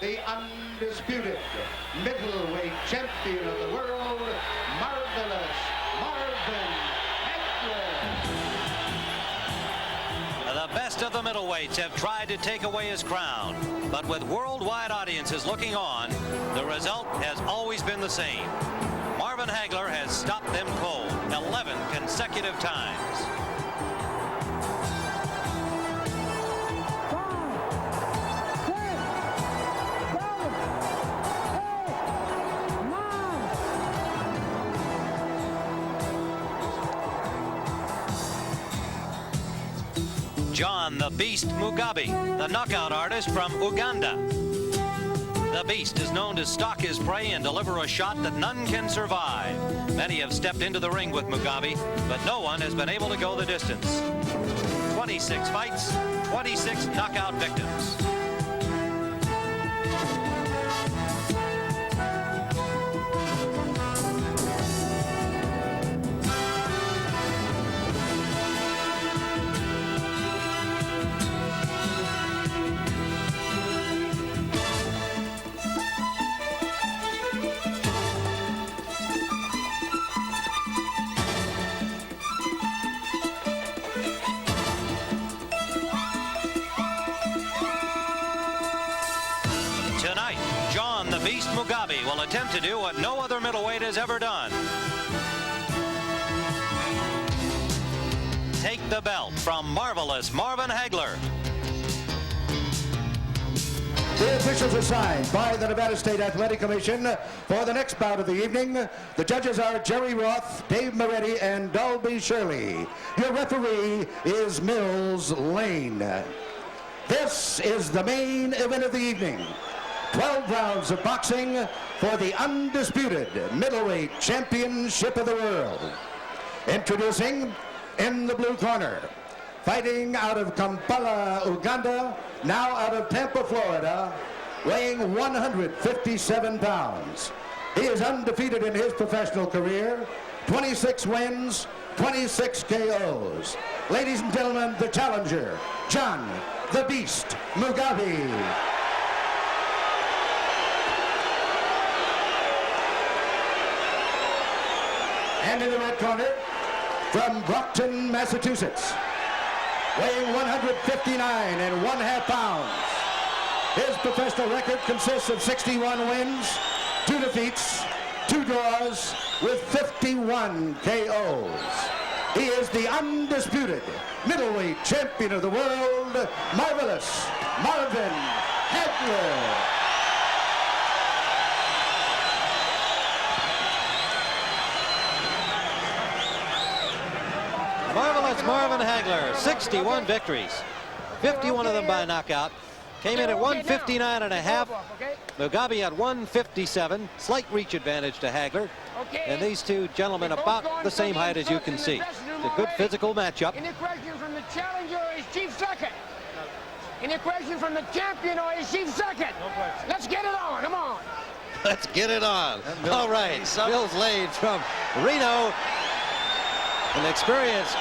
the undisputed middleweight champion of the world, Marvelous Marvin Hagler. The best of the middleweights have tried to take away his crown, but with worldwide audiences looking on, the result has always been the same. Marvin Hagler has stopped them cold 11 consecutive times. John the Beast Mugabi, the knockout artist from Uganda. The Beast is known to stalk his prey and deliver a shot that none can survive. Many have stepped into the ring with Mugabi, but no one has been able to go the distance. 26 fights, 26 knockout victims. Tonight, John the Beast Mugabi will attempt to do what no other middleweight has ever done. Take the belt from Marvelous Marvin Hagler. The officials are signed by the Nevada State Athletic Commission for the next bout of the evening. The judges are Jerry Roth, Dave Moretti, and Dalby Shirley. Your referee is Mills Lane. This is the main event of the evening. 12 rounds of boxing for the undisputed middleweight championship of the world. Introducing in the blue corner, fighting out of Kampala, Uganda, now out of Tampa, Florida, weighing 157 pounds. He is undefeated in his professional career, 26 wins, 26 KOs. Ladies and gentlemen, the challenger, John the Beast Mugabi. And in the red corner, from Brockton, Massachusetts, weighing 159 1/2 pounds. His professional record consists of 61 wins, 2 defeats, 2 draws, with 51 KOs. He is the undisputed middleweight champion of the world, Marvelous Marvin Hagler. Marvelous Marvin Hagler, 61 victories, 51 of them by knockout. Came in at 159.5. Mugabi at 157. Slight reach advantage to Hagler. And these two gentlemen about the same height as you can see. It's a good physical matchup. Any question from the challenger or his chief second? Any question from the champion or his chief second? Let's get it on. Come on. Let's get it on. All right. Mills Lane from Reno. An experienced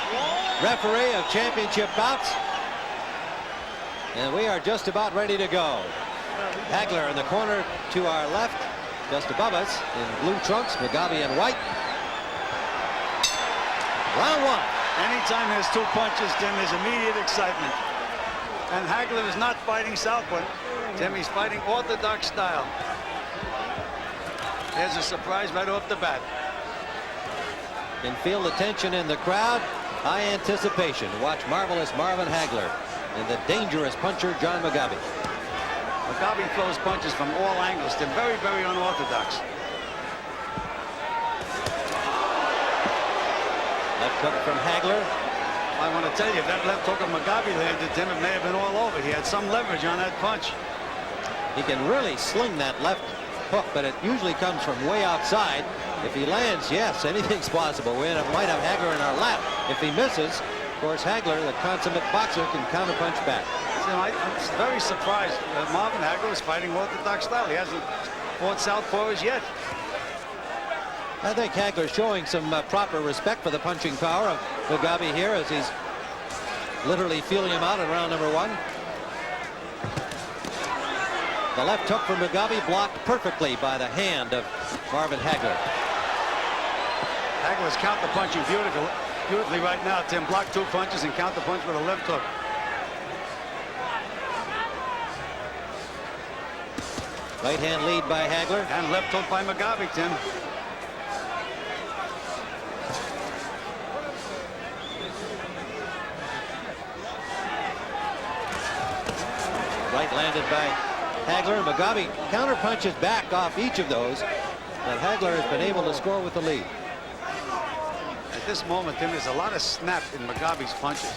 referee of championship bouts. And we are just about ready to go. Hagler in the corner to our left, just above us in blue trunks, Mugabi in white. Round 1. Anytime there's 2 punches, Tim, there's immediate excitement. And Hagler is not fighting southpaw. Tim, he's fighting orthodox style. There's a surprise right off the bat. Can feel the tension in the crowd. High anticipation to watch Marvelous Marvin Hagler and the dangerous puncher John Mugabi. Mugabi throws punches from all angles. They're very, very unorthodox. Left hook from Hagler. I want to tell you, if that left hook of Mugabi landed, Tim, it may have been all over. He had some leverage on that punch. He can really sling that left hook, but it usually comes from way outside. If he lands, yes, anything's possible. We might have Hagler in our lap. If he misses, of course, Hagler, the consummate boxer, can counterpunch back. So I'm very surprised that Marvin Hagler is fighting orthodox style. He hasn't fought southpaws yet. I think Hagler's showing some proper respect for the punching power of Mugabi here as he's literally feeling him out in round number 1. The left hook from Mugabi blocked perfectly by the hand of Marvin Hagler. Hagler's counter-punching beautifully right now, Tim. Block 2 punches and counter-punch with a left hook. Right hand lead by Hagler. And left hook by Mugabi, Tim. Right landed by Hagler. Mugabi counter punches back off each of those, but Hagler has been able to score with the lead. At this moment, Tim, there's a lot of snap in Mugabi's punches.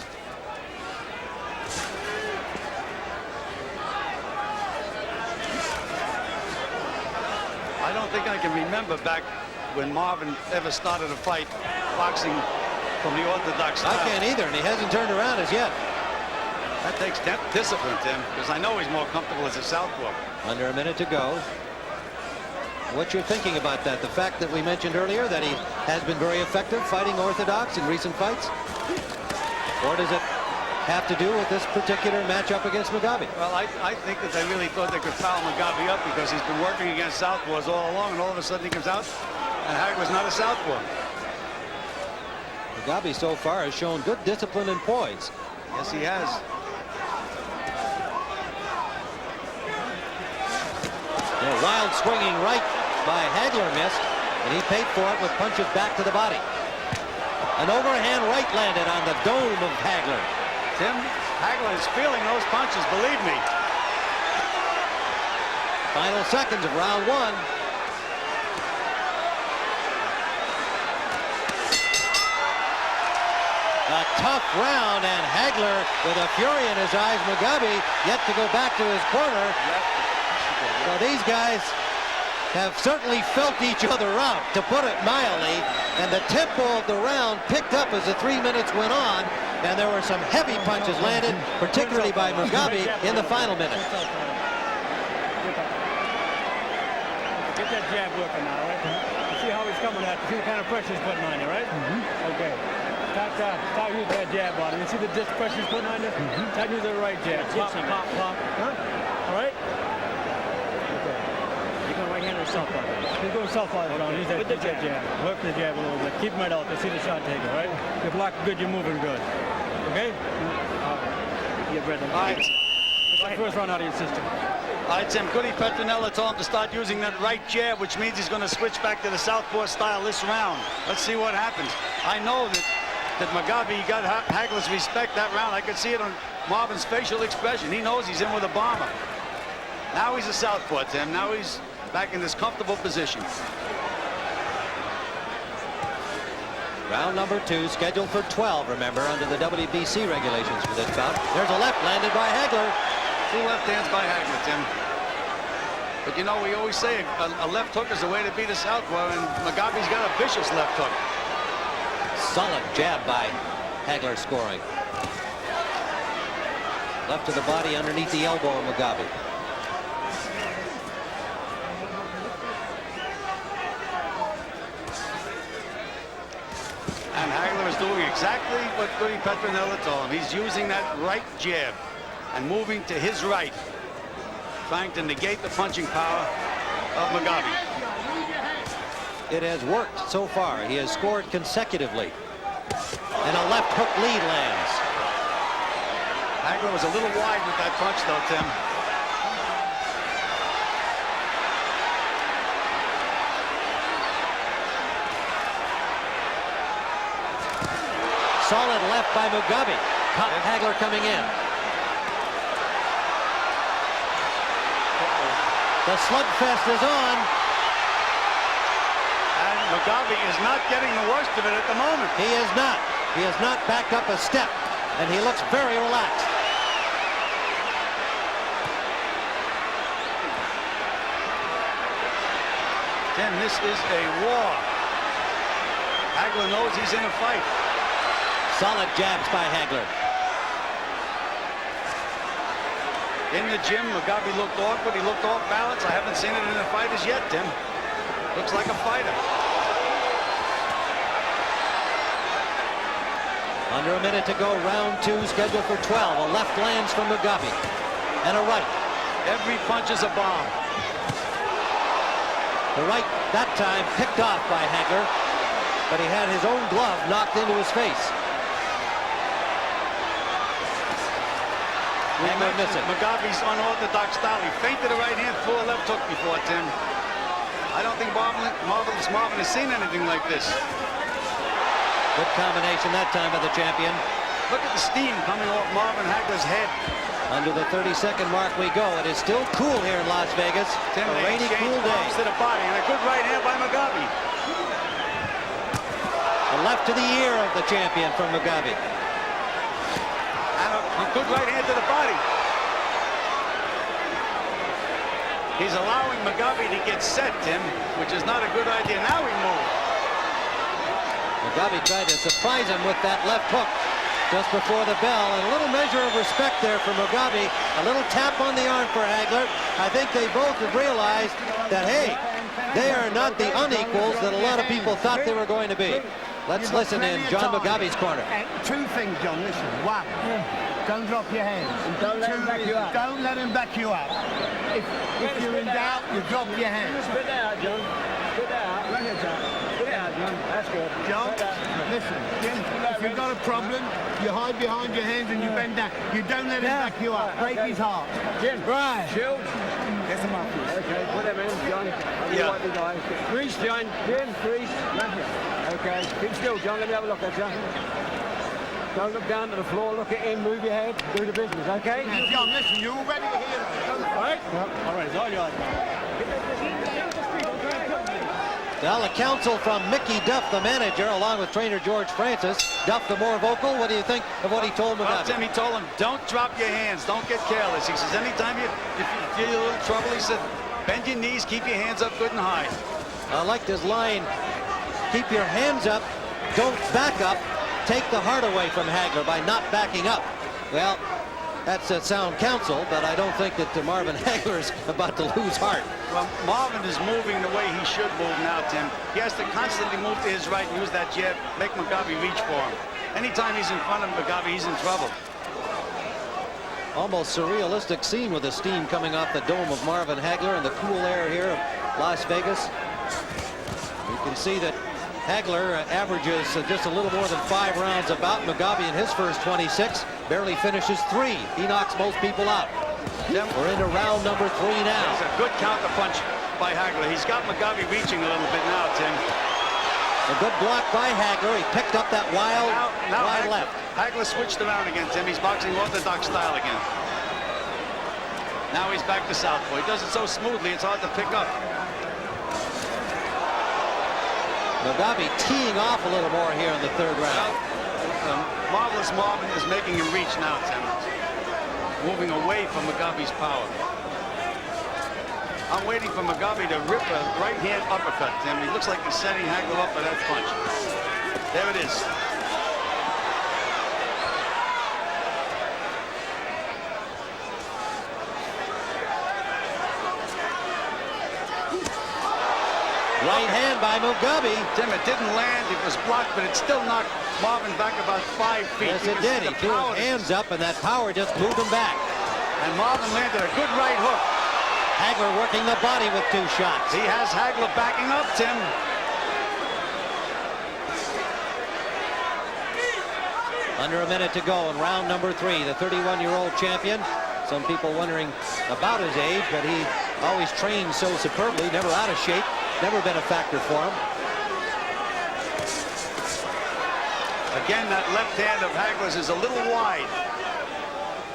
I don't think I can remember back when Marvin ever started a fight boxing from the orthodox style. I can't either, and he hasn't turned around as yet. That takes discipline, Tim, because I know he's more comfortable as a southpaw. Under a minute to go. What you're thinking about that? The fact that we mentioned earlier that he has been very effective fighting orthodox in recent fights? Or does it have to do with this particular matchup against Mugabi? Well, I think that they really thought they could foul Mugabi up because he's been working against southpaws all along, and all of a sudden he comes out and Hagler's not a southpaw. Mugabi so far has shown good discipline and poise. Yes, he has. A wild swinging right by Hagler missed, and he paid for it with punches back to the body. An overhand right landed on the dome of Hagler. Tim, Hagler is feeling those punches, believe me. Final seconds of round 1. A tough round, and Hagler with a fury in his eyes. Mugabi yet to go back to his corner. So these guys have certainly felt each other out, to put it mildly, and the tempo of the round picked up as the 3 minutes went on, and there were some heavy punches landed, particularly by Mugabi in the final minute. Get that jab working now, right? You see how he's coming at you, see the kind of pressure he's putting on you, right? Okay. Start using that jab on him. You see the disc pressure he's putting on you? Start using the right jab. Pop, pop, pop. Huh? All right? Right-handed southpaw. He's going southpaw around. Use that jab. Work the jab a little bit. Keep him right out. See the shot taker, right? You're blocking good. You're moving good. Okay? Get ready. All right. First round out of your system. All right, Tim. Goody Petronella told him to start using that right jab, which means he's going to switch back to the southpaw style this round. Let's see what happens. I know that Mugabi got Hagler's respect that round. I could see it on Marvin's facial expression. He knows he's in with a bomber. Now he's a southpaw, Tim. Now he's back in this comfortable position. Round number 2, scheduled for 12, remember, under the WBC regulations for this bout. There's a left landed by Hagler. 2 left hands by Hagler, Tim. But you know, we always say a left hook is the way to beat a southpaw, and Mugabi's got a vicious left hook. Solid jab by Hagler scoring. Left to the body underneath the elbow of Mugabi. And Hagler is doing exactly what Goody Petronella told him. He's using that right jab and moving to his right, trying to negate the punching power of Mugabi. It has worked so far. He has scored consecutively. And a left hook lead lands. Hagler was a little wide with that punch, though, Tim. Solid left by Mugabi. Caught Hagler coming in. The slugfest is on. And Mugabi is not getting the worst of it at the moment. He is not. He has not backed up a step, and he looks very relaxed. Tim, this is a war. Hagler knows he's in a fight. Solid jabs by Hagler. In the gym, Mugabi looked awkward. He looked off balance. I haven't seen it in the fighters yet, Tim. Looks like a fighter. Under a minute to go, round 2, scheduled for 12. A left lands from Mugabi. And a right. Every punch is a bomb. The right, that time, picked off by Hagler, but he had his own glove knocked into his face. Hagler missing. Mugabi's unorthodox style. He feinted a right hand, full left hook before, Tim. I don't think Marvin has seen anything like this. Good combination that time by the champion. Look at the steam coming off Marvin Hagler's head. Under the 30-second mark we go. It is still cool here in Las Vegas. Tim, A rainy, cool day. to the body, and a good right hand by Mugabi. The left to the ear of the champion from Mugabi. And a good right hand to the body. He's allowing Mugabi to get set, Tim, which is not a good idea. Now he moves. Mugabi tried to surprise him with that left hook just before the bell, and a little measure of respect there for Mugabi. A little tap on the arm for Hagler. I think they both have realized that, hey, they are not the unequals that a lot of people thought they were going to be. Let's listen in John Mugabi's corner. Two things, John. Listen. One, don't drop your hands. And don't let him back you up. Don't let him back you up. If you're in doubt, you drop your hands. Spit that out, John. Spit that out. Right here, John. Spit it out, John. That's good. John, listen. If you've got a problem, you hide behind your hands and you bend down. You don't let him back you up. Break his heart. Jim, Right. Shield. Get him up. Okay, put them in, John. Yeah. Grease, John. Jim, grease. Right here. Okay, keep still, John. Let me have a look at you. Don't look down to the floor. Look at him. Move your head. Do the business, okay? Now, John, listen. You're already a hero. All right? All right, it's all yours. Well, a counsel from Mickey Duff, the manager, along with trainer George Francis. Duff, the more vocal. What do you think of what he told Well, Mugabi? Tim, he told him, don't drop your hands. Don't get careless. He says, anytime if you feel a little trouble, he said, bend your knees, keep your hands up good and high. I liked his line, keep your hands up, don't back up, take the heart away from Hagler by not backing up. Well, that's a sound counsel, but I don't think that Marvin Hagler is about to lose heart. Well, Marvin is moving the way he should move now, Tim. He has to constantly move to his right and use that jab, make Mugabi reach for him. Anytime he's in front of Mugabi, he's in trouble. Almost surrealistic scene with the steam coming off the dome of Marvin Hagler and the cool air here of Las Vegas. You can see that Hagler averages just a little more than 5 rounds about. Mugabi in his first 26 barely finishes 3. He knocks most people out. We're into round number 3 now. It's a good counter punch by Hagler. He's got Mugabi reaching a little bit now, Tim. A good block by Hagler. He picked up that wide left. Hagler switched around again, Tim. He's boxing orthodox style again. Now he's back to southpaw. He does it so smoothly, it's hard to pick up. Mugabi teeing off a little more here in the 3rd round. Marvelous Marvin is making him reach now, Tim. Moving away from Mugabi's power. I'm waiting for Mugabi to rip a right-hand uppercut, Tim. He looks like he's setting Hagler up for that punch. There it is. Right hand by Mugabi. Tim, it didn't land. It was blocked, but it still knocked Marvin back about 5 feet. Yes, it did. He threw his hands up, and that power just moved him back. And Marvin landed a good right hook. Hagler working the body with 2 shots. He has Hagler backing up, Tim. Under a minute to go in round number 3. The 31-year-old champion. Some people wondering about his age, but he always trained so superbly, never out of shape, never been a factor for him. Again, that left hand of Hagler's is a little wide.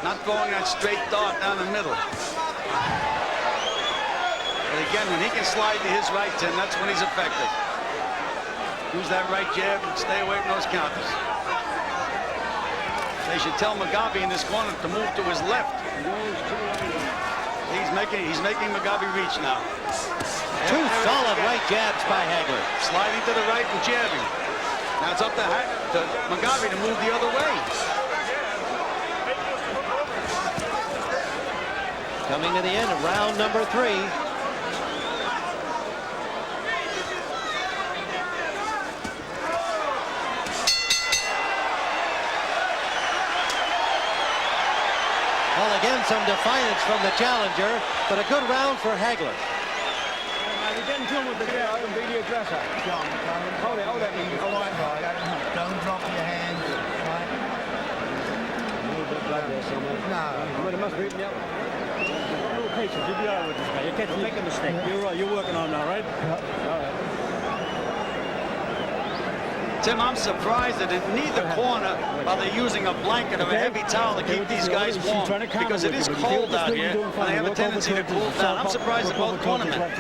Not throwing that straight dart down the middle. But again, when he can slide to his right, Tim, that's when he's effective. Use that right jab and stay away from those counters. They should tell Mugabi in this corner to move to his left. He's making Mugabi reach now. 2 solid right jabs by Hagler. Sliding to the right and jabbing. Now it's up to Mugabi to move the other way. Coming to the end of round number 3. Well, Again, some defiance from the challenger, but a good round for Hagler. You're getting to him with the jab and beat the aggressor. John, Hold it, hold it. right. Don't drop your hands. Right? A little bit blood there somewhere. No. Well, it must be, yeah. A little patience, you'll be all right with this guy. You can't make a mistake. You're right, you're working on it now, right? All right. Tim, I'm surprised that in neither corner are they using a blanket or a heavy towel to keep these guys warm, because it is cold out here and they have a tendency to cool down. I'm surprised at both cornermen.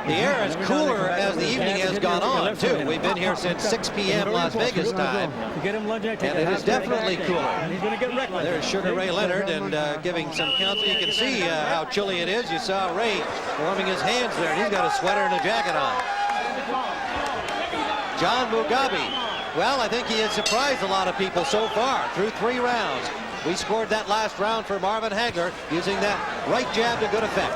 The air is cooler as the evening has gone on, too. We've been here since 6 p.m. Las Vegas time, and it is definitely cooler. There's Sugar Ray Leonard and giving some counsel. You can see how chilly it is. You saw Ray warming his hands there, and he's got a sweater and a jacket on. John Mugabi, well, I think he has surprised a lot of people so far through 3 rounds. We scored that last round for Marvin Hagler using that right jab to good effect.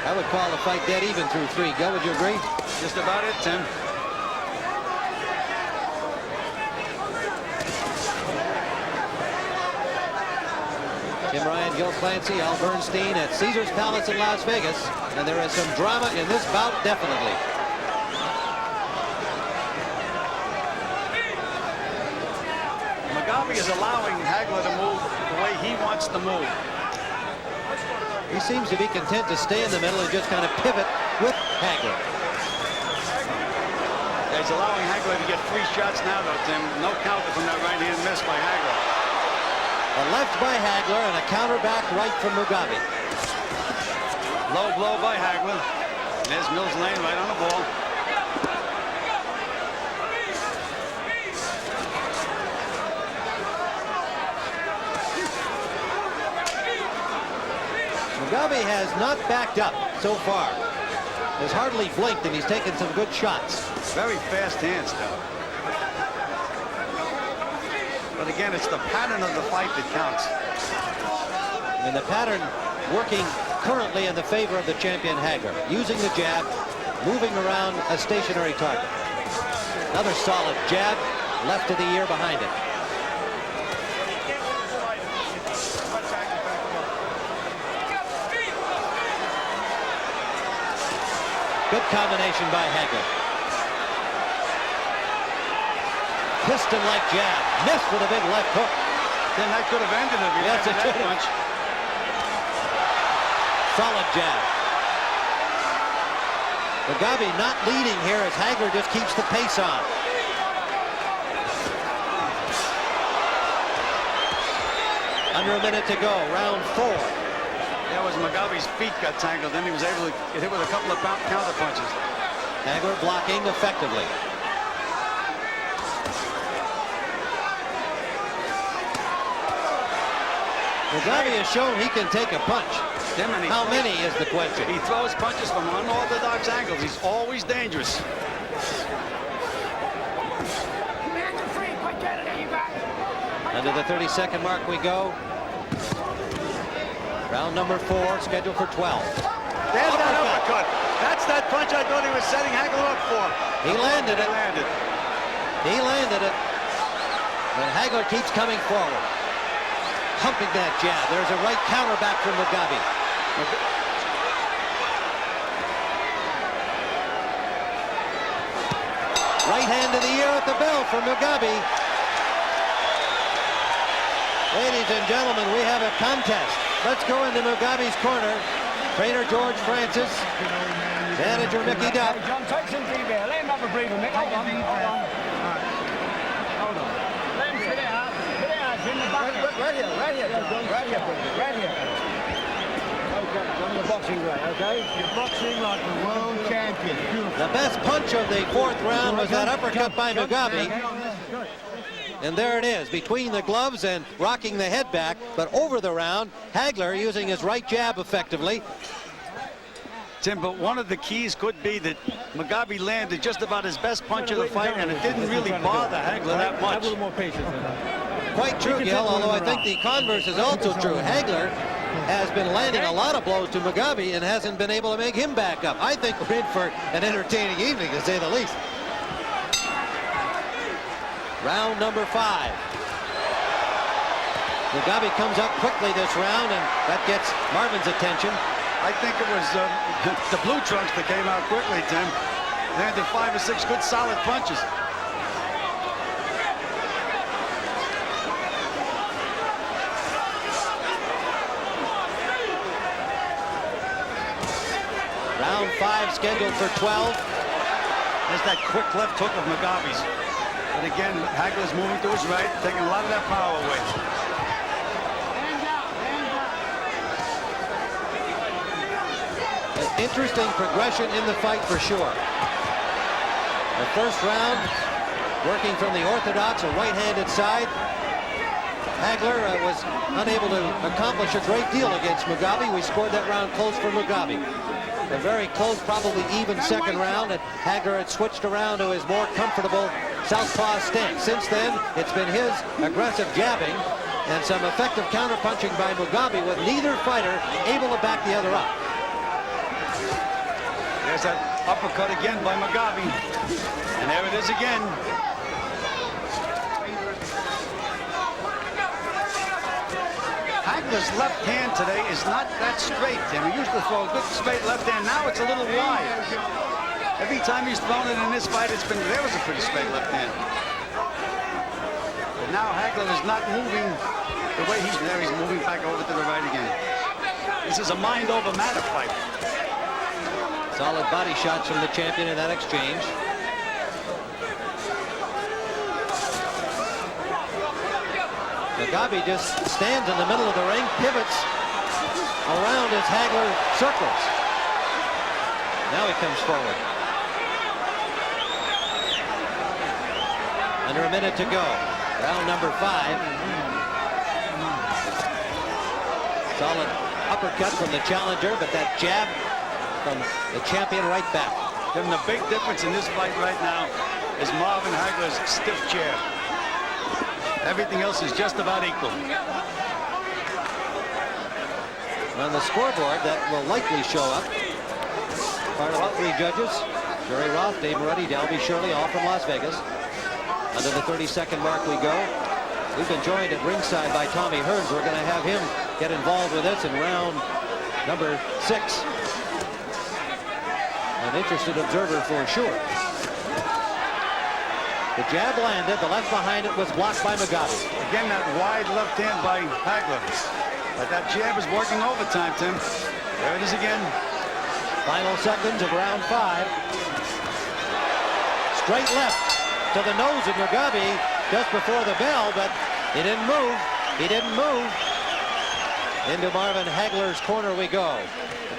I would call the fight dead even through 3. Go, would you agree? Just about it, Tim. Tim Ryan, Gil Clancy, Al Bernstein at Caesars Palace in Las Vegas. And there is some drama in this bout, definitely. Mugabi is allowing Hagler to move the way he wants to move. He seems to be content to stay in the middle and just kind of pivot with Hagler. He's allowing Hagler to get 3 shots now, though, Tim. No counter from that right-hand miss by Hagler. A left by Hagler and a counter back right from Mugabi. Low blow by Hagler. There's Mills Lane right on the ball. Mugabi has not backed up so far. Has hardly blinked, and he's taken some good shots. Very fast hands, though. But again, it's the pattern of the fight that counts. And the pattern working currently in the favor of the champion Hagler. Using the jab, moving around a stationary target. Another solid jab, left of the ear behind it. Good combination by Hagler. Piston-like jab. Missed with a big left hook. Then that could have ended it. Yes, it could have. Solid jab. Mugabi not leading here as Hagler just keeps the pace on. Under a minute to go, round 4. That was Mugabi's feet got tangled. Then he was able to get hit with a couple of counter punches. Hagler blocking effectively. Mugabi has shown he can take a punch. How many is the question? He throws punches from unorthodox angles. He's always dangerous. Under the 30-second mark we go. Round number 4, scheduled for 12. There's that uppercut. That's that punch I thought he was setting Hagler up for. He landed it. He landed it. And Hagler keeps coming forward. Humping that jab. There's a right counter back from Mugabi. Right hand to the ear at the bell from Mugabi. Ladies and gentlemen, we have a contest. Let's go into Mugabi's corner. Trainer George Francis. Manager Mickey Duff. Hey, John, take some deep air. Let him have a breather, Mick. Hold on. Hold on. Let him sit out. Sit out. In the back. Right here. Right here. Right here. Okay, John, you're boxing right, okay? You're boxing like the world champion. Beautiful. The best punch of the 4th round was that uppercut by Mugabi. And there it is, between the gloves and rocking the head back. But over the round, Hagler using his right jab effectively. Tim, but one of the keys could be that Mugabi landed just about his best punch of the fight, and it didn't really bother Hagler that much. Have a little more patience. Quite true, Gil, although I think the converse is also true. Hagler has been landing a lot of blows to Mugabi and hasn't been able to make him back up. I think we're in for an entertaining evening, to say the least. Round number 5. Mugabi comes up quickly this round, and that gets Marvin's attention. I think it was the blue trunks that came out quickly, Tim. They had 5 or 6 good solid punches. Round 5 scheduled for 12. There's that quick left hook of Mugabi's. But again, Hagler's moving to his right, taking a lot of that power away. An interesting progression in the fight for sure. The first round, working from the orthodox or right-handed side. Hagler was unable to accomplish a great deal against Mugabi. We scored that round close for Mugabi. A very close, probably even second round, and Hagler had switched around to his more comfortable southpaw stance. Since then, it's been his aggressive jabbing and some effective counterpunching by Mugabi, with neither fighter able to back the other up. There's that uppercut again by Mugabi. And there it is again. Hagler's left hand today is not that straight, Tim. He used to throw a good straight left hand. Now it's a little wide. Every time he's thrown it in this fight, it's been, there was a pretty straight left hand. But now Hagler is not moving the way he's there. He's moving back over to the right again. This is a mind over matter fight. Solid body shots from the champion in that exchange. Mugabi just stands in the middle of the ring, pivots around as Hagler circles. Now he comes forward. Under a minute to go. Round number 5. Solid uppercut from the challenger, but that jab from the champion right back. Then the big difference in this fight right now is Marvin Hagler's stiff chair. Everything else is just about equal. On the scoreboard, that will likely show up. Part of all 3 judges, Jerry Roth, Dave Moretti, Dalby Shirley, all from Las Vegas. Under the 30-second mark we go. We've been joined at ringside by Tommy Hearns. We're going to have him get involved with us in round number 6. An interested observer for sure. The jab landed. The left behind it was blocked by Mugabi. Again, that wide left hand by Hagler. But that jab is working overtime, Tim. There it is again. Final seconds of round 5. Straight left to the nose of Mugabi just before the bell, but he didn't move. He didn't move. Into Marvin Hagler's corner we go.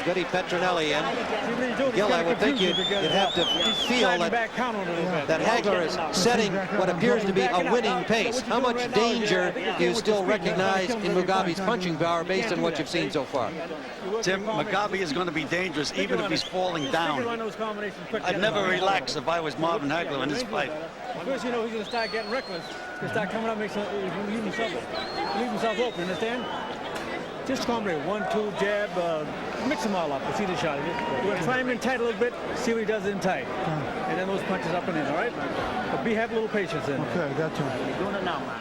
Goody Petronelli in. Gil, I would think you'd have to feel that Hagler is setting what appears to be a winning pace. How much danger do you still recognize in Mugabi's punching power based on what you've seen so far? Tim, Mugabi is going to be dangerous even if he's falling down. I'd never relax if I was Marvin Hagler in this fight. First, you know, he's going to start getting reckless. He'll start coming up, leave himself open, understand? Just calmly, 1-2 jab, mix them all up. We'll see the shot. We're going to try him in tight a little bit, see what he does in tight. And then those punches up and in, all right? But have a little patience in. Okay, gotcha. You're doing it now, man.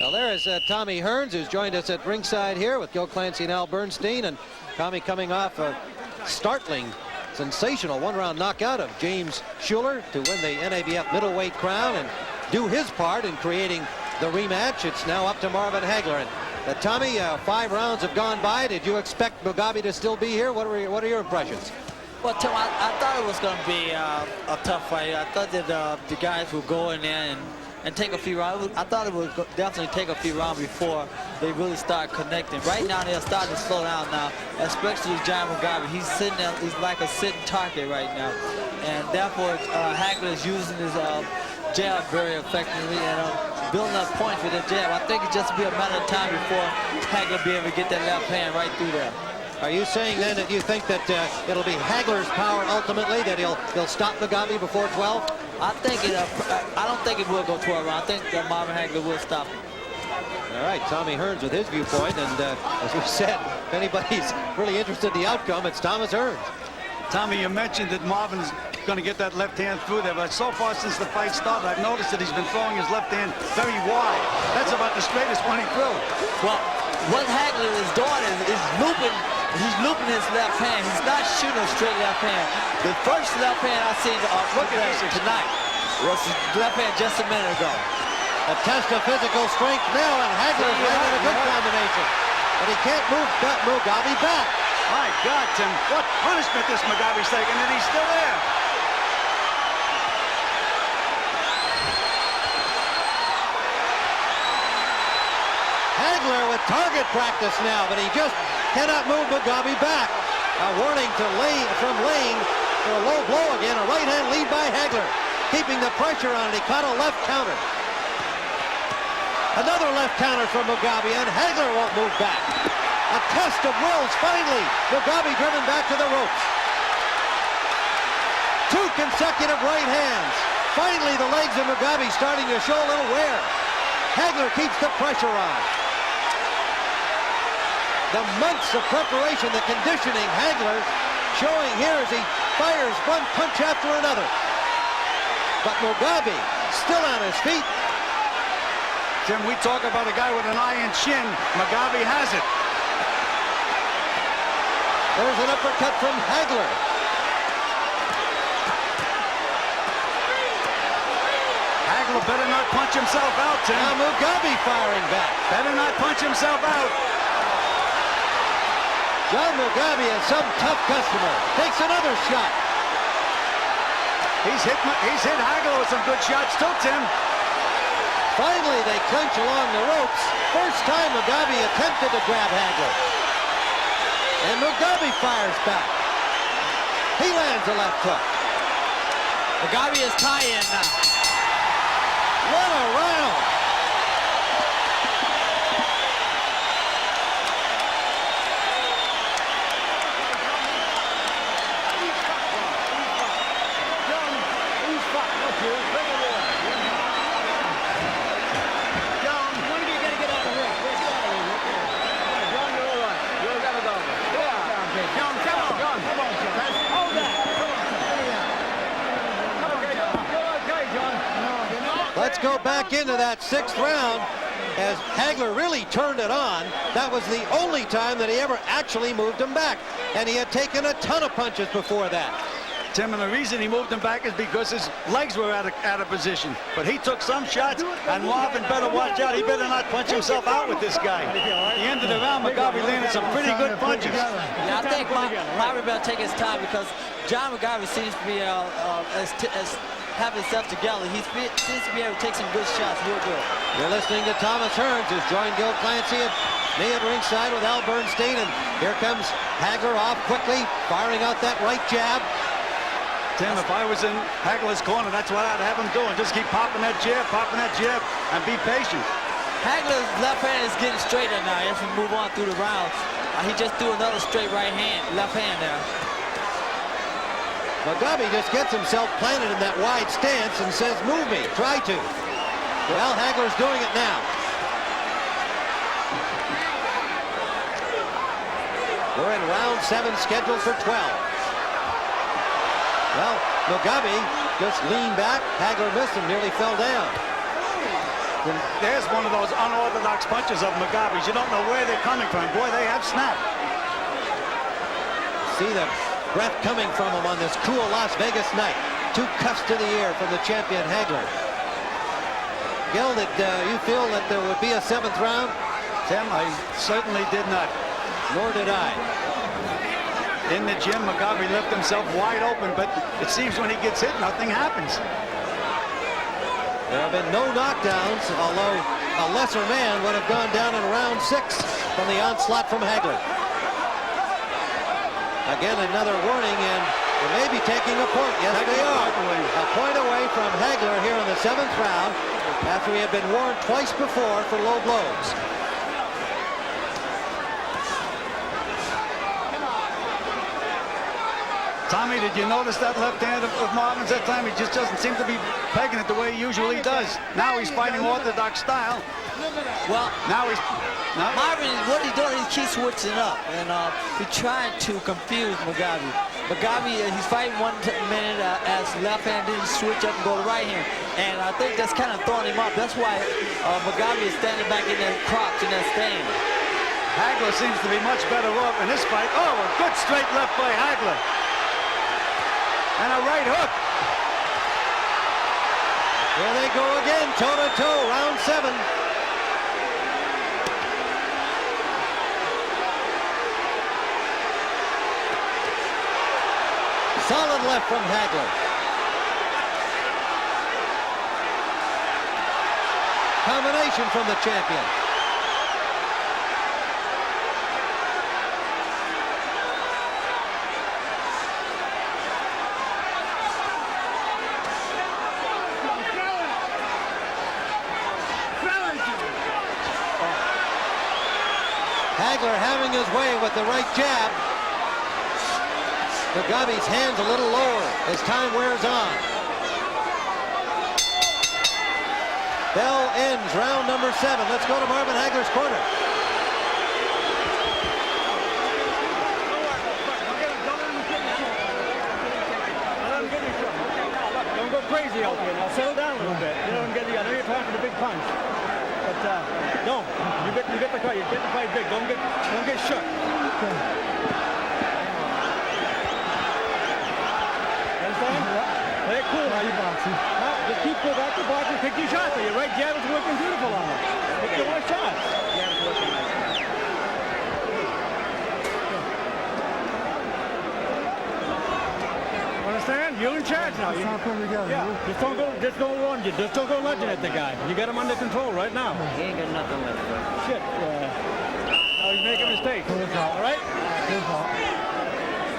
Well, there is Tommy Hearns, who's joined us at ringside here with Gil Clancy and Al Bernstein. And Tommy coming off a startling, sensational one-round knockout of James Schuler to win the NABF middleweight crown and do his part in creating the rematch. It's now up to Marvin Hagler. And Tommy, 5 rounds have gone by. Did you expect Mugabi to still be here? What are your impressions? Well, Tim, I thought it was going to be a tough fight. I thought that the guys would go in there and take a few rounds. I thought it would definitely take a few rounds before they really start connecting. Right now, they're starting to slow down now, especially John Mugabi. He's sitting there, he's like a sitting target right now. And therefore, Hagler is using his jab very effectively and building up points with the jab. I think it's just be a matter of time before Hagler be able to get that left hand right through there. Are you saying then that you think that it'll be Hagler's power ultimately, that he'll stop Mugabi before 12? I think I don't think it will go 12 rounds. I think that Marvin Hagler will stop him. All right, Tommy Hearns with his viewpoint, and as we said, if anybody's really interested in the outcome, it's Thomas Hearns. Tommy, you mentioned that Marvin's going to get that left hand through there. But so far since the fight started, I've noticed that he's been throwing his left hand very wide. That's about the straightest one he threw. Well, what Hagler is doing is looping. He's looping his left hand. He's not shooting a straight left hand. The first left hand I seen tonight was the left hand just a minute ago. A test of physical strength now, and Hagler's landing a good combination. But he can't move Mugabi back. My God, Tim, what punishment this Mugabi's taking, and he's still there. Hagler with target practice now, but he just cannot move Mugabi back. A warning to from Lane for a low blow again. A right hand lead by Hagler, keeping the pressure on it. He caught a left counter. Another left counter from Mugabi, and Hagler won't move back. A test of wills, finally. Mugabi driven back to the ropes. 2 consecutive right hands. Finally, the legs of Mugabi starting to show a little wear. Hagler keeps the pressure on. The months of preparation, the conditioning, Hagler showing here as he fires one punch after another. But Mugabi still on his feet. Tim, we talk about a guy with an iron chin. Mugabi has it. There's an uppercut from Hagler. Hagler better not punch himself out, Tim. Now Mugabi firing back. Better not punch himself out. John Mugabi is some tough customer. Takes another shot. He's hit Hagler with some good shots too, Tim. Finally, they clinch along the ropes. First time Mugabi attempted to grab Hagler. And Mugabi fires back. He lands a left hook. Mugabi is tie-in now. What a round! Let's go back into that 6th round as Hagler really turned it on. That was the only time that he ever actually moved him back. And he had taken a ton of punches before that. Tim, and the reason he moved him back is because his legs were out of position. But he took some shots, and Marvin better watch out. He better not punch himself out with this guy. At the end of the round, Mugabi landed some pretty good punches. Yeah, I think Marvin better take his time because John Mugabi seems to be have himself together. He seems to be able to take some good shots real good. You're listening to Thomas Hearns, who's joined Gil Clancy and me at ringside with Al Bernstein. And here comes Hagler off quickly, firing out that right jab. Tim, if I was in Hagler's corner, that's what I'd have him doing. Just keep popping that jab, and be patient. Hagler's left hand is getting straighter now as we move on through the rounds. He just threw another straight left hand there. Mugabi just gets himself planted in that wide stance and says, move me, try to. Well, Hagler's doing it now. We're in round 7, scheduled for 12. Well, Mugabi just leaned back. Hagler missed him, nearly fell down. And there's one of those unorthodox punches of Mugabi's. You don't know where they're coming from. Boy, they have snap. See the breath coming from him on this cool Las Vegas night. 2 cuffs to the ear from the champion Hagler. Gil, did you feel that there would be a 7th round? Tim, I certainly did not. Nor did I. In the gym, Mugabi left himself wide open, but it seems when he gets hit, nothing happens. There have been no knockdowns, although a lesser man would have gone down in round 6 from the onslaught from Hagler. Again, another warning, and they may be taking a point. Yes, they are. A point away from Hagler here in the 7th round after he had been warned twice before for low blows. Tommy, did you notice that left hand of Marvin's that time? He just doesn't seem to be pegging it the way he usually does. Now he's fighting orthodox style. Well, now he's... Marvin, what he's doing, he's keeps switching up, and he tried to confuse Mugabi. Mugabi, he's fighting 1 minute as left hand, then switch up and go to right hand. And I think that's kind of throwing him off. That's why Mugabi is standing back in that crouch in that stand. Hagler seems to be much better off in this fight. Oh, a good straight left by Hagler. And a right hook. Here they go again, toe-to-toe, round 7. Solid left from Hagler. Combination from the champion. Hagler having his way with the right jab. Mugabi's hands a little lower as time wears on. Bell ends round number 7. Let's go to Marvin Hagler's corner. Don't go crazy out there now. Settle down a little bit. You know, I know you're trying for the big punch, but don't. You get the fight. You get the fight big. Don't get shook. Play it cool now, you boxing. Just keep going back to boxing. Pick your shots. Your right jab is working beautiful on it. Pick your one shot. Jab is working nice. Understand? You're in charge now. Yeah. Just don't run. Just don't go lunging at the guy. You got him under control right now. He ain't got nothing left. Shit. He's making mistakes. All right?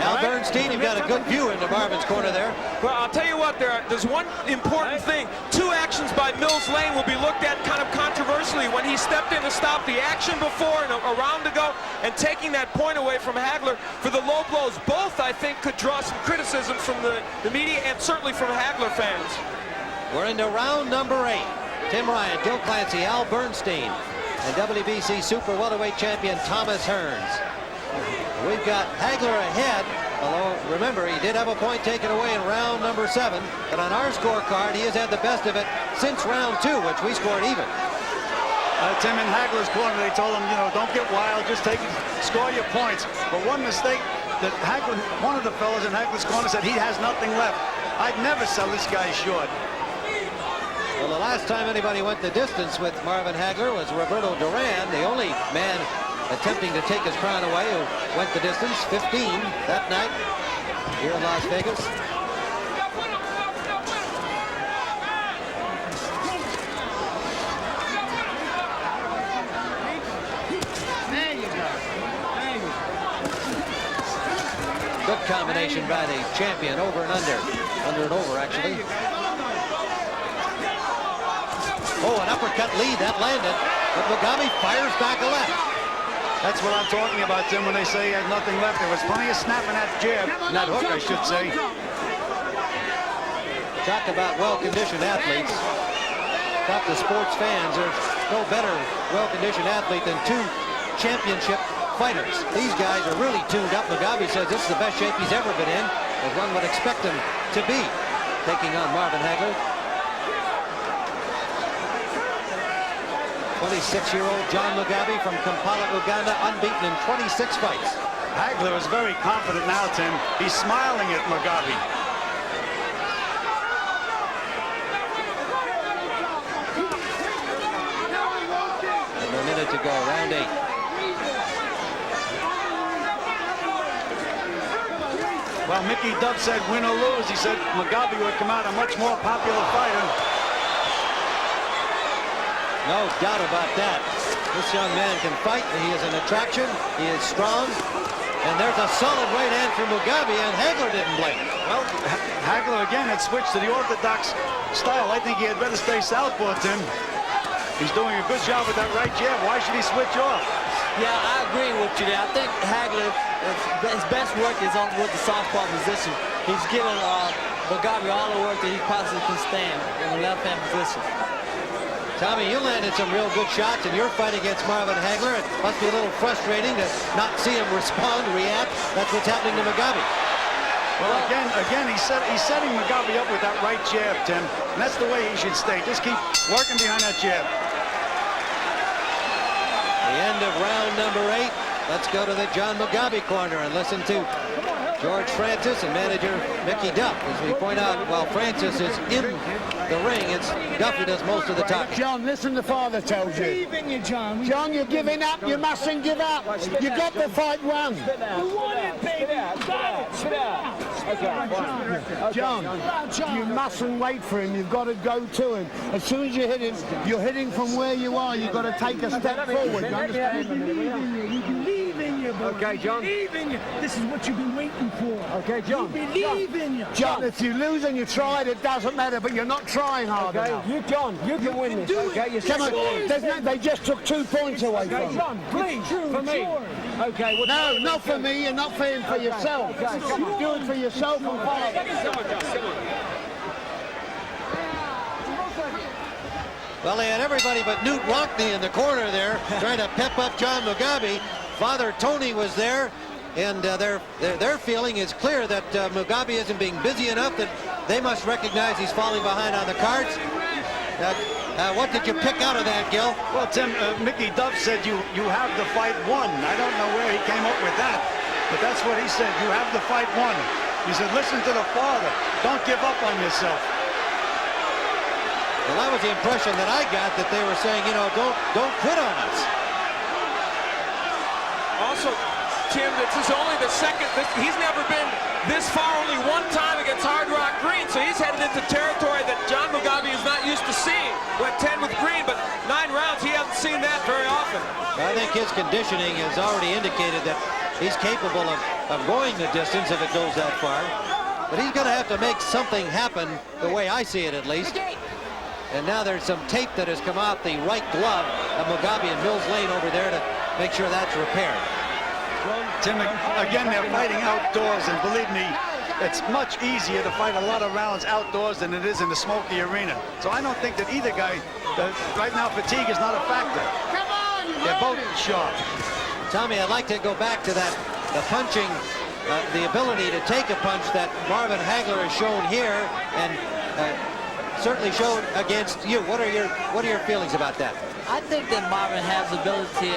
Al Bernstein, you've got a good view into Marvin's corner there. Well, I'll tell you what, there's one important thing. 2 actions by Mills Lane will be looked at kind of controversially when he stepped in to stop the action before and a round to go and taking that point away from Hagler for the low blows. Both, I think, could draw some criticism from the media and certainly from Hagler fans. We're into round number 8. Tim Ryan, Joe Clancy, Al Bernstein, and WBC Super Welterweight Champion Thomas Hearns. We've got Hagler ahead, although remember he did have a point taken away in round number 7, but on our scorecard he has had the best of it since round 2, which we scored even. Tim in Hagler's corner, they told him, you know, don't get wild, just score your points. But one mistake that Hagler, one of the fellas in Hagler's corner said he has nothing left. I'd never sell this guy short. Well, the last time anybody went the distance with Marvin Hagler was Roberto Duran, the only man attempting to take his crown away who went the distance, 15 that night here in Las Vegas. There you go. There you go. Good combination by the champion, over and under and over actually. Oh, an uppercut lead, that landed, but Mugabi fires back a left. That's what I'm talking about, Tim, when they say he had nothing left. There was plenty of snap in that jab, that hook, I should say. Talk about well-conditioned athletes. Talk to sports fans. There's no better well-conditioned athlete than 2 championship fighters. These guys are really tuned up. Mugabi says this is the best shape he's ever been in, as one would expect him to be, taking on Marvin Hagler. 26-year-old John Mugabi from Kampala, Uganda, unbeaten in 26 fights. Hagler is very confident now, Tim. He's smiling at Mugabi. And a minute to go, round 8. Well, Mickey Duck said win or lose. He said Mugabi would come out a much more popular fighter. No doubt about that. This young man can fight. He is an attraction. He is strong. And there's a solid right hand from Mugabi, and Hagler didn't blink. Well, Hagler again had switched to the orthodox style. I think he had better stay southpaw, Tim. He's doing a good job with that right jab. Why should he switch off? Yeah, I agree with you there. I think Hagler, his best work is on with the southpaw position. He's given Mugabi all the work that he possibly can stand in the left-hand position. Tommy, you landed some real good shots in your fight against Marvin Hagler. It must be a little frustrating to not see him respond, react. That's what's happening to Mugabi. Well, again, he's setting Mugabi up with that right jab, Tim. And that's the way he should stay. Just keep working behind that jab. The end of round number 8. Let's go to the John Mugabi corner and listen to George Francis and manager Mickey Duff. As we point out, while Francis is in the ring, it's Duff who does most of the talking. John, listen to Father tells you. John, you're giving up. You mustn't give up. You got the fight won. You won it, baby. You got it. Sit down. John, you mustn't wait for him. You've got to go to him. As soon as you hit him, you're hitting from where you are. You've got to take a step forward. You understand? You believe in you, boy. Okay, John. You believe in you. This is what you've been waiting for. Okay, John. You believe in you. John, if you lose and you tried, it doesn't matter, but you're not trying hard enough. You can win this. Okay, you Come on, they just took 2 points away from Okay, you. John, please, for me. Okay, well, No, not for me, and not for him, for yourself. Do it for yourself and Father. Come on, John, come on. Well, they had everybody but Newt Rockney in the corner there, trying to pep up John Mugabi. Father Tony was there, and their feeling is clear that Mugabi isn't being busy enough, that they must recognize he's falling behind on the cards. What did you pick out of that, Gil? Well, Tim, Mickey Duff said you have the fight won. I don't know where he came up with that, but that's what he said. You have the fight won. He said, listen to the Father. Don't give up on yourself. Well, that was the impression that I got, that they were saying, you know, don't quit on us. Also, Tim, this is only the second. He's never been this far only one time against Hard Rock Green, so he's headed into territory that John Mugabi is not used to seeing. Went 10 with Green, but 9 rounds, he hasn't seen that very often. I think his conditioning has already indicated that he's capable of going the distance if it goes that far. But he's going to have to make something happen, the way I see it at least. And now there's some tape that has come out the right glove of Mugabi and Mills Lane over there to make sure that's repaired. Tim, again, they're fighting outdoors, and believe me, it's much easier to fight a lot of rounds outdoors than it is in the smoky arena. So I don't think that either guy, right now fatigue is not a factor. They're both sharp. Tommy, I'd like to go back to that, the punching, the ability to take a punch that Marvin Hagler has shown here, and certainly showed against you. What are your feelings about that? I think that Marvin has the ability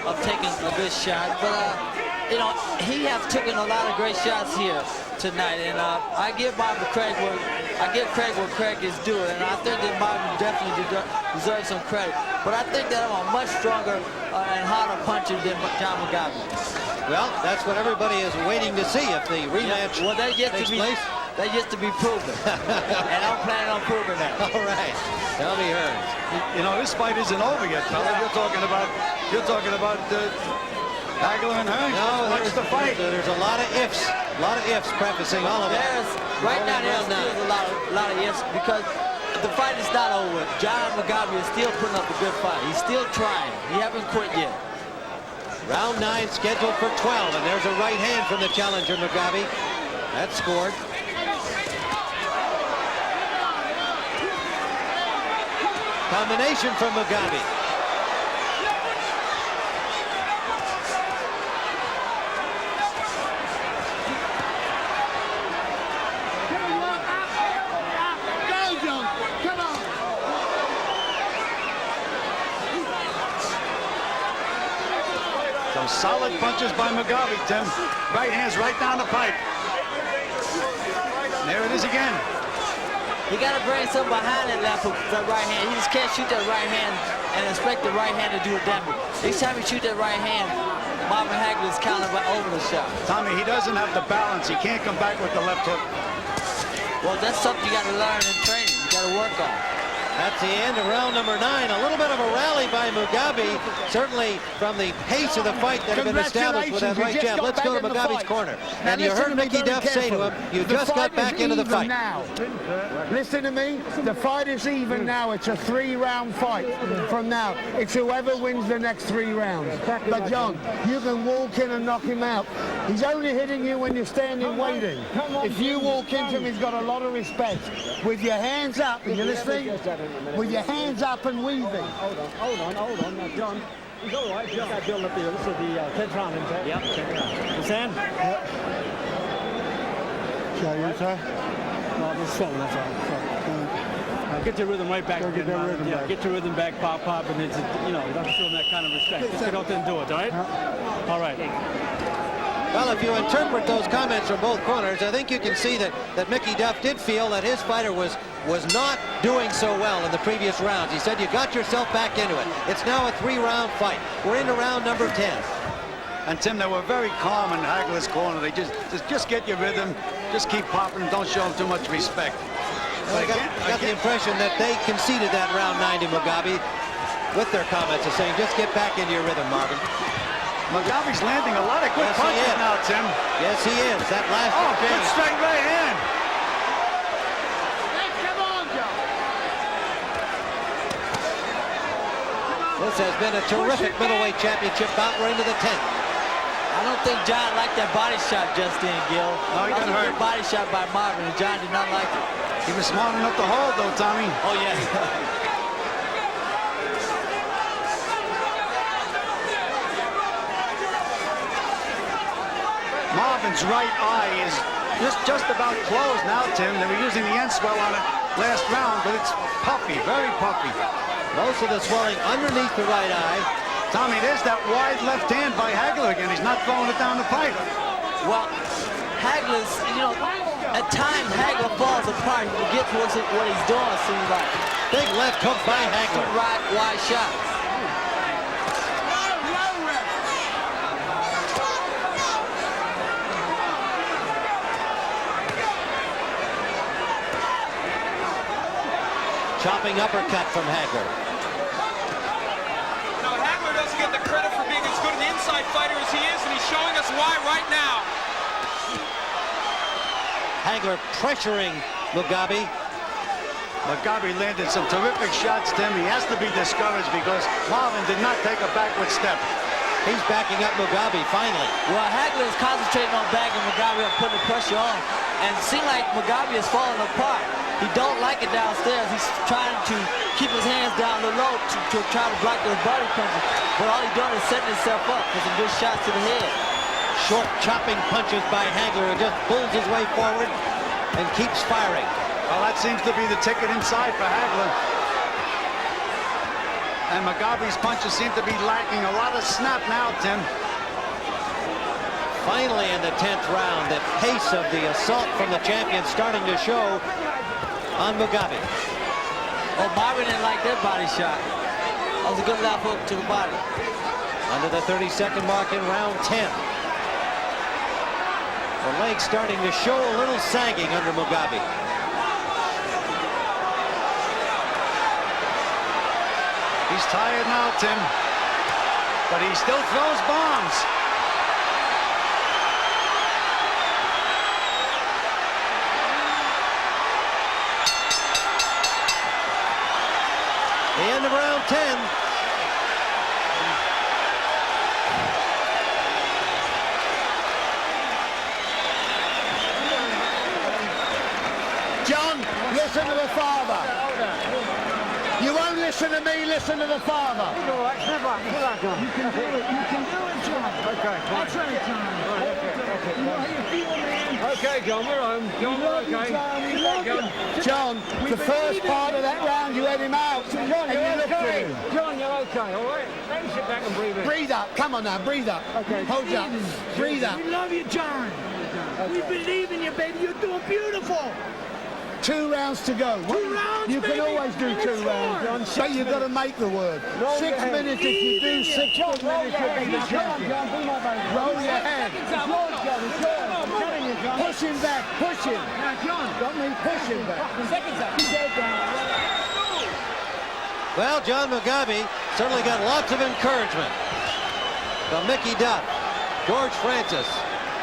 of taking a good shot, but you know, he has taken a lot of great shots here tonight, and I give Craig what Craig is doing, and I think that Marvin definitely deserves some credit. But I think that I'm a much stronger and harder puncher than John Mugabi. Well, that's what everybody is waiting to see if the rematch takes place. That yet to be proven, and I'm planning on proving that. All right, Tommy Hearns. You know, this fight isn't over yet, fella. You're talking about Hagler and Hearns. No, What's the fight? There's a lot of ifs, prefacing all of that. Right now, there's a lot of ifs because the fight is not over. John Mugabi is still putting up a good fight. He's still trying. He hasn't quit yet. Round 9 scheduled for 12, and there's a right hand from the challenger Mugabi. That's scored. Combination from Mugabi. Go, John. Come on. Some solid punches by Mugabi, Tim. Right hands right down the pipe. There it is again. He got to bring something behind that left, that right hand. He just can't shoot that right hand and expect the right hand to do the damage. Each time he shoot that right hand, Marvin Hagler is counting over the shot. Tommy, he doesn't have the balance. He can't come back with the left hook. Well, that's something you got to learn in training. You got to work on. That's the end of round number 9. A little bit of a rally by Mugabi, certainly from the pace of the fight that had been established with that right jab. Let's go to Mugabi's corner. And you heard Mickey Duff say to him, you just got back into the fight. Now. Listen to me. The fight is even now. It's a 3-round fight from now. It's whoever wins the next 3 rounds. But, John, you can walk in and knock him out. He's only hitting you when you're standing waiting. If you walk into him, he's got a lot of respect. With your hands up, are you listening? with your hands up and weaving. Hold on. Now, John, he's all right. Just got build up here. This is the 10th round, isn't it? Yep, 10th round. Understand? Yep. Show you, sir? No, this is something, that's all. Get your rhythm right back again, Marvin. Yeah, get your rhythm back, pop, and it's, you know, you don't show them that kind of respect. Just get out there and do it, all right? All right. Well, if you interpret those comments from both corners, I think you can see that Mickey Duff did feel that his fighter was not doing so well in the previous rounds. He said, you got yourself back into it. It's now a 3-round fight. We're into round number 10. And Tim, they were very calm in Hagler's corner. They just get your rhythm, just keep popping, and don't show them too much respect. Well, I got the impression that they conceded that round 9 to Mugabi with their comments of saying, just get back into your rhythm, Marvin. Mugabi's landing a lot of good punches now, Tim. Yes, he is. That last exchange. Good straight right hand. Come on, John. This has been a terrific middleweight championship bout. We're into the 10th. I don't think John liked that body shot just then, Gil. No, he got hurt. A body shot by Marvin, and John did not like it. He was smart enough to hold, though, Tommy. Oh, yes. Marvin's right eye is just about closed now, Tim. They were using the end swell on it last round, but it's puffy, very puffy. Most of the swelling underneath the right eye. Tommy, there's that wide left hand by Hagler again. He's not throwing it down the pipe. Well, Hagler's, you know, at times Hagler falls apart. He forgets what he's doing, it seems like. Big left hook by Hagler. Right, wide shot. Chopping uppercut from Hagler. Now, Hagler doesn't get the credit for being as good an inside fighter as he is, and he's showing us why right now. Hagler pressuring Mugabi. Mugabi landed some terrific shots, Tim. He has to be discouraged because Marvin did not take a backward step. He's backing up Mugabi, finally. Well, Hagler is concentrating on backing Mugabi up, putting the pressure on. And it seems like Mugabi is falling apart. He don't like it downstairs. He's trying to keep his hands down low to try to block those body punches. But all he's doing is setting himself up for some good shots to the head. Short chopping punches by Hagler, who just pulls his way forward and keeps firing. Well, that seems to be the ticket inside for Hagler. And Mugabi's punches seem to be lacking a lot of snap now, Tim. Finally, in the 10th round, the pace of the assault from the champion starting to show on Mugabi. Oh, Marvin didn't like that body shot. That was a good left hook to the body. Under the 30-second mark in round 10. The legs starting to show a little sagging under Mugabi. He's tired now, Tim. But he still throws bombs. The end of round 10. John, listen to the father. You won't listen to me, listen to the father. All right, step back. Sit back, John. You can do it, John. Okay, That's right, John. You know how you feel, man. Okay, John, we're home. John, we're okay. We love you. John, the first part of that round, you had him out. John, and you you're looked at okay. him. John, you're okay, all right? Let me sit back and breathe in. Breathe up. Come on now, breathe up. Okay. Hold up. Breathe up. We love you, John. We believe in you, baby. You're doing beautiful. 2 rounds to go. 2 rounds, You can baby. always do 2 rounds, John. But you've got to make the word. 6 minutes. If you do 6 minutes, you'll be the champion. Roll your hand. Push him back. Push him. Now, John. Got me. Push him back. Seconds up. Well, John Mugabi certainly got lots of encouragement from Mickey Duff, George Francis,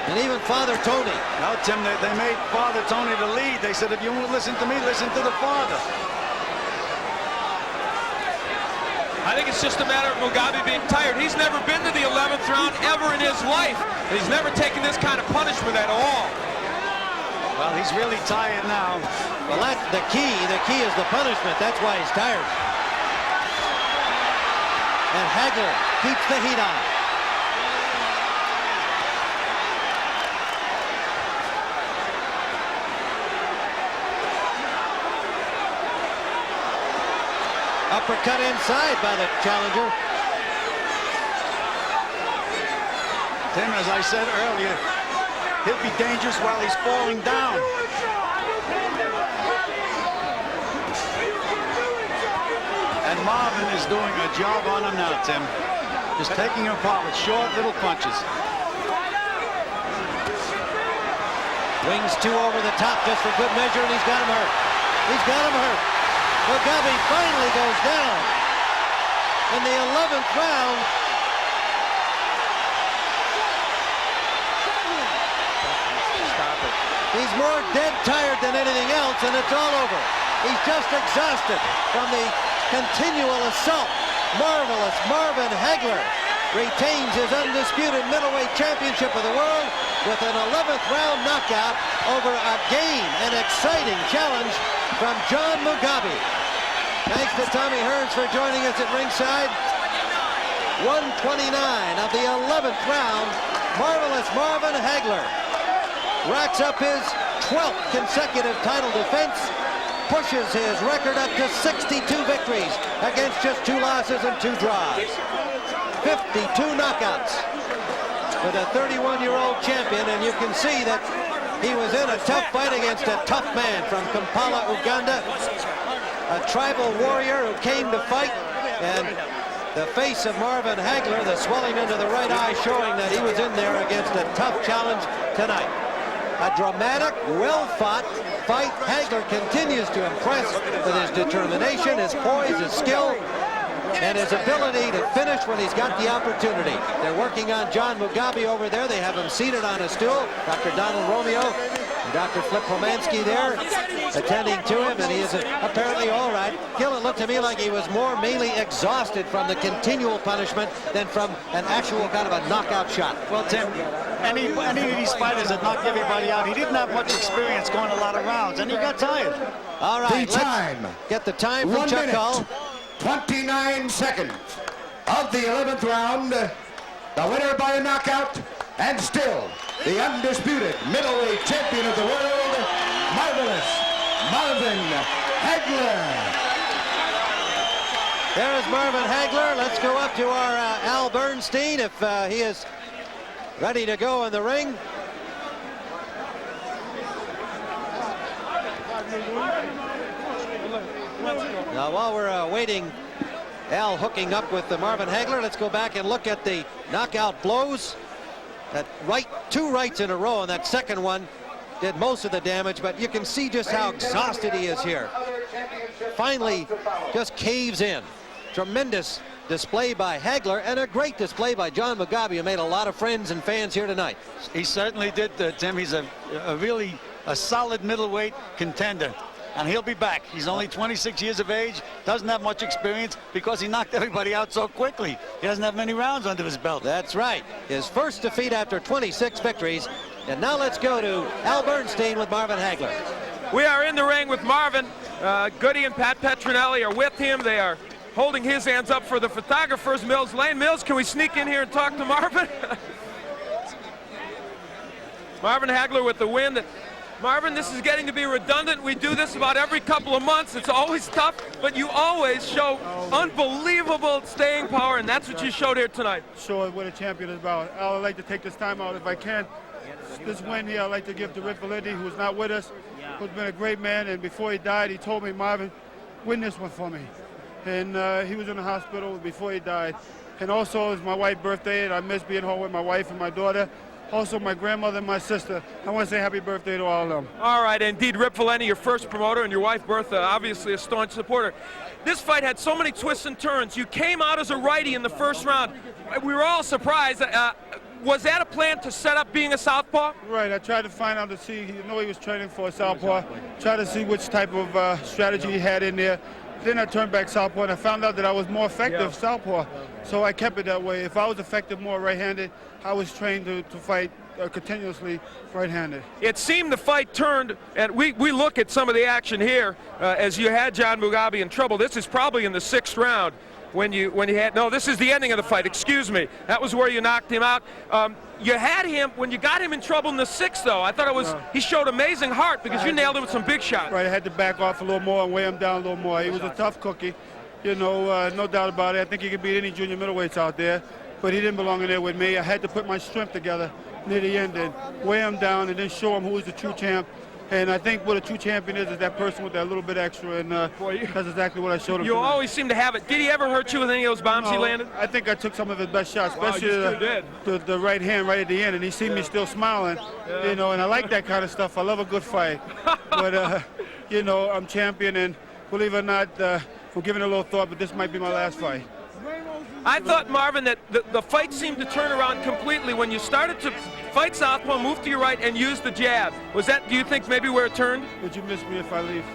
and even Father Tony. Now, Tim, they made Father Tony the lead. They said, if you won't listen to me, listen to the father. I think it's just a matter of Mugabi being tired. He's never been to the 11th round ever in his life. And he's never taken this kind of punishment at all. Well, he's really tired now. Well, that's the key. The key is the punishment. That's why he's tired. And Hagler keeps the heat on. Uppercut inside by the challenger. Tim, as I said earlier, he'll be dangerous while he's falling down. And Marvin is doing a job on him now, Tim. Just taking him apart with short little punches. Wings two over the top just for good measure, and he's got him hurt. He's got him hurt. Mugabi finally goes down in the 11th round. Stop it. He's more dead tired than anything else, and it's all over. He's just exhausted from the continual assault. Marvelous Marvin Hagler retains his undisputed middleweight championship of the world with an 11th round knockout over a game and exciting challenge from John Mugabi. Thanks to Tommy Hearns for joining us at ringside. 129 of the 11th round. Marvelous Marvin Hagler racks up his 12th consecutive title defense, pushes his record up to 62 victories against just 2 losses and 2 draws. 52 knockouts for the 31-year-old champion, and you can see that he was in a tough fight against a tough man from Kampala, Uganda, a tribal warrior who came to fight, and the face of Marvin Hagler, the swelling under the right eye, showing that he was in there against a tough challenge tonight. A dramatic, well-fought fight. Hagler continues to impress with his determination, his poise, his skill, and his ability to finish when he's got the opportunity. They're working on John Mugabi over there. They have him seated on a stool. Dr. Donald Romeo and Dr. Flip Pomansky there attending to him, and he is apparently all right. Gillen looked to me like he was mainly exhausted from the continual punishment than from an actual kind of a knockout shot. Well, Tim, any of these fighters that knocked everybody out, he didn't have much experience going a lot of rounds, and he got tired. All right, the time. Let's get the time from 1 Chuck minute, Hull. 29 seconds of the 11th round. The winner by a knockout, and still the undisputed middleweight champion of the world, Marvelous Marvin Hagler. There is Marvin Hagler. Let's go up to our Al Bernstein if he is ready to go in the ring. Now, while we're waiting, Al hooking up with Marvin Hagler, let's go back and look at the knockout blows. That right, 2 rights in a row, and that second one did most of the damage, but you can see just how exhausted he is here. Finally, just caves in. Tremendous display by Hagler, and a great display by John Mugabi, who made a lot of friends and fans here tonight. He certainly did, Tim. He's a really solid middleweight contender. And he'll be back. He's only 26 years of age, doesn't have much experience because he knocked everybody out so quickly. He doesn't have many rounds under his belt. That's right. His first defeat after 26 victories. And now let's go to Al Bernstein with Marvin Hagler. We are in the ring with Marvin. Goody and Pat Petronelli are with him. They are holding his hands up for the photographers. Mills Lane. Mills, can we sneak in here and talk to Marvin? Marvin Hagler with the win. Marvin, this is getting to be redundant. We do this about every couple of months. It's always tough, but you always show unbelievable staying power, and that's what you showed here tonight. Show what a champion is about. I would like to take this time out if I can. This win here, I'd like to give to Rick Valenti, who's not with us, who's been a great man, and before he died, he told me, Marvin, win this one for me. And he was in the hospital before he died. And also, it's my wife's birthday, and I miss being home with my wife and my daughter. Also, my grandmother and my sister. I want to say happy birthday to all of them. All right, indeed, Rip Valenti, your first promoter, and your wife, Bertha, obviously a staunch supporter. This fight had so many twists and turns. You came out as a righty in the first round. We were all surprised. Was that a plan to set up being a southpaw? Right, I tried to find out to see, he was training for a southpaw. Try to see which type of strategy he had in there. Then I turned back southpaw, and I found out that I was more effective southpaw. So I kept it that way. If I was effective more right-handed, I was trained to fight continuously right-handed. It seemed the fight turned, and we look at some of the action here as you had John Mugabi in trouble. This is probably in the 6th round when you had, no, this is the ending of the fight, excuse me. That was where you knocked him out. You had him, when you got him in trouble in the 6th, though, I thought it was, he showed amazing heart because you nailed him with some big shots. Right, I had to back off a little more and weigh him down a little more. He was a tough cookie, you know, no doubt about it. I think he could beat any junior middleweights out there, but he didn't belong in there with me. I had to put my strength together near the end and weigh him down and then show him who was the true champ. And I think what a true champion is that person with that little bit extra, and that's exactly what I showed him. You always seem to have it. Did he ever hurt you with any of those bombs he landed? I think I took some of his best shots, especially the right hand right at the end, and he seen me still smiling, you know, and I like that kind of stuff. I love a good fight. But, you know, I'm champion, and believe it or not, I'm giving it a little thought, but this might be my last fight. I thought, Marvin, that the fight seemed to turn around completely when you started to fight southpaw, move to your right, and use the jab. Was that, do you think, maybe where it turned? Would you miss me if I leave?